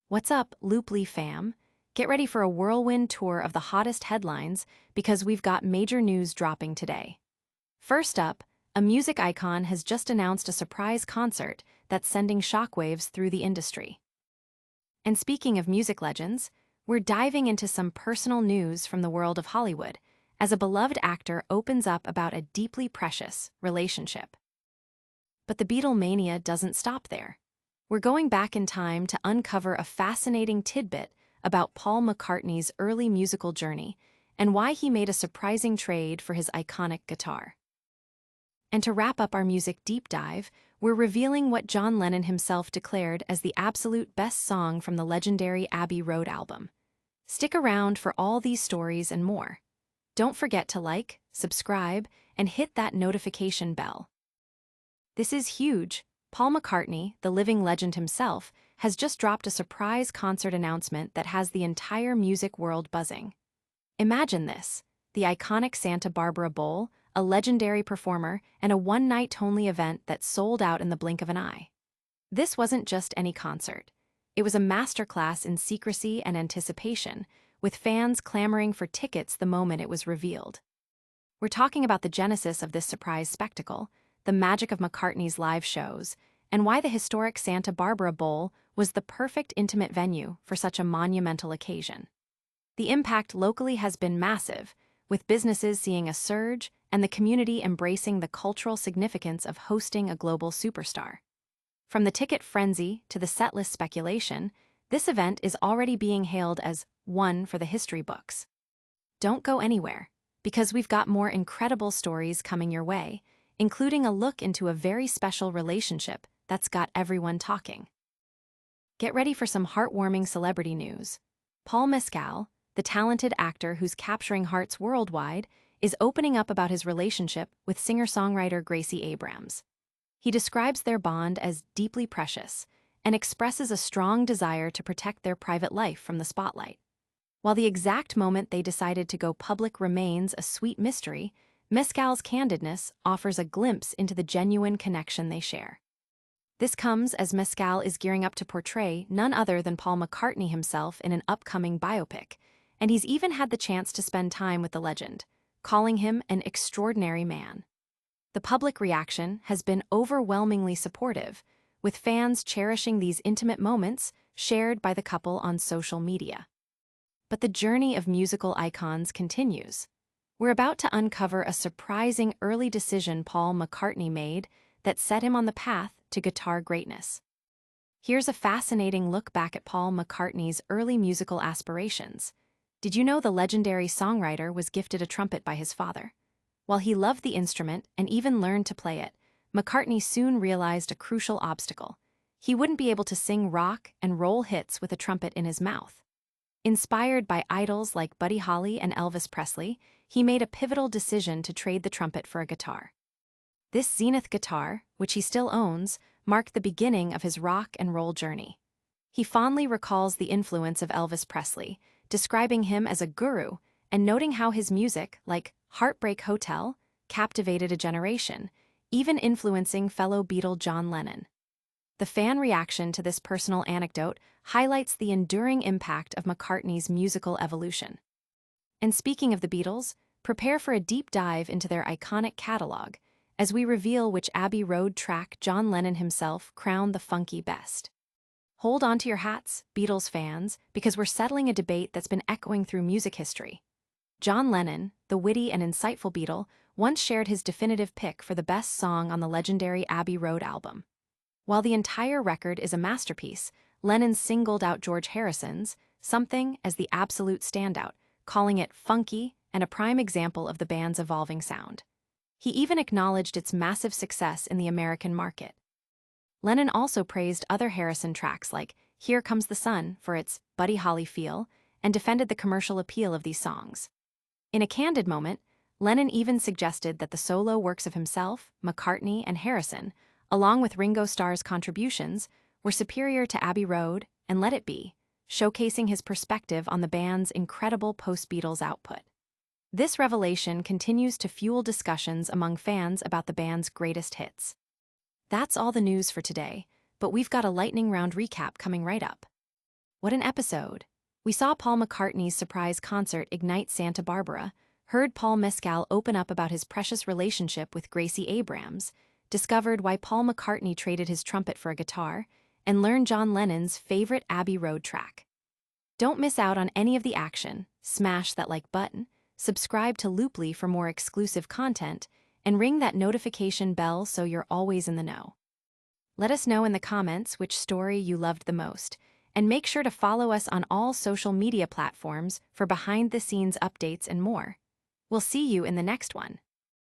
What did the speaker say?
What's up, Looply fam? Get ready for a whirlwind tour of the hottest headlines because we've got major news dropping today. First up, a music icon has just announced a surprise concert that's sending shockwaves through the industry. And speaking of music legends, we're diving into some personal news from the world of Hollywood as a beloved actor opens up about a deeply precious relationship. But the Beatlemania doesn't stop there. We're going back in time to uncover a fascinating tidbit about Paul McCartney's early musical journey and why he made a surprising trade for his iconic guitar. And to wrap up our music deep dive, we're revealing what John Lennon himself declared as the absolute best song from the legendary Abbey Road album. Stick around for all these stories and more. Don't forget to like, subscribe, and hit that notification bell. This is huge. Paul McCartney, the living legend himself, has just dropped a surprise concert announcement that has the entire music world buzzing. Imagine this: the iconic Santa Barbara Bowl, a legendary performer, and a one-night-only event that sold out in the blink of an eye. This wasn't just any concert. It was a masterclass in secrecy and anticipation, with fans clamoring for tickets the moment it was revealed. We're talking about the genesis of this surprise spectacle, the magic of McCartney's live shows, and why the historic Santa Barbara Bowl was the perfect intimate venue for such a monumental occasion. The impact locally has been massive, with businesses seeing a surge and the community embracing the cultural significance of hosting a global superstar. From the ticket frenzy to the setlist speculation, this event is already being hailed as one for the history books. Don't go anywhere, because we've got more incredible stories coming your way, including a look into a very special relationship that's got everyone talking. Get ready for some heartwarming celebrity news. Paul Mescal, the talented actor who's capturing hearts worldwide, is opening up about his relationship with singer-songwriter Gracie Abrams. He describes their bond as deeply precious and expresses a strong desire to protect their private life from the spotlight. While the exact moment they decided to go public remains a sweet mystery, Mescal's candidness offers a glimpse into the genuine connection they share. This comes as Mescal is gearing up to portray none other than Paul McCartney himself in an upcoming biopic, and he's even had the chance to spend time with the legend, calling him an extraordinary man. The public reaction has been overwhelmingly supportive, with fans cherishing these intimate moments shared by the couple on social media. But the journey of musical icons continues. We're about to uncover a surprising early decision Paul McCartney made that set him on the path to guitar greatness. Here's a fascinating look back at Paul McCartney's early musical aspirations. Did you know the legendary songwriter was gifted a trumpet by his father? While he loved the instrument and even learned to play it, McCartney soon realized a crucial obstacle. He wouldn't be able to sing rock and roll hits with a trumpet in his mouth. Inspired by idols like Buddy Holly and Elvis Presley, he made a pivotal decision to trade the trumpet for a guitar. This Zenith guitar, which he still owns, marked the beginning of his rock and roll journey. He fondly recalls the influence of Elvis Presley, describing him as a guru and noting how his music, like Heartbreak Hotel, captivated a generation, even influencing fellow Beatle John Lennon. The fan reaction to this personal anecdote highlights the enduring impact of McCartney's musical evolution. And speaking of the Beatles, prepare for a deep dive into their iconic catalog as we reveal which Abbey Road track John Lennon himself crowned the funky best. Hold on to your hats, Beatles fans, because we're settling a debate that's been echoing through music history. John Lennon, the witty and insightful Beatle, once shared his definitive pick for the best song on the legendary Abbey Road album. While the entire record is a masterpiece, Lennon singled out George Harrison's Something as the absolute standout, calling it funky and a prime example of the band's evolving sound. He even acknowledged its massive success in the American market. Lennon also praised other Harrison tracks like Here Comes the Sun for its Buddy Holly feel and defended the commercial appeal of these songs. In a candid moment, Lennon even suggested that the solo works of himself, McCartney, and Harrison, along with Ringo Starr's contributions, were superior to Abbey Road and Let It Be, showcasing his perspective on the band's incredible post-Beatles output. This revelation continues to fuel discussions among fans about the band's greatest hits. That's all the news for today, but we've got a lightning round recap coming right up. What an episode! We saw Paul McCartney's surprise concert ignite Santa Barbara, heard Paul Mescal open up about his precious relationship with Gracie Abrams, discovered why Paul McCartney traded his trumpet for a guitar, and learned John Lennon's favorite Abbey Road track. Don't miss out on any of the action. Smash that like button, subscribe to Looply for more exclusive content, and ring that notification bell so you're always in the know. Let us know in the comments which story you loved the most, and make sure to follow us on all social media platforms for behind-the-scenes updates and more. We'll see you in the next one.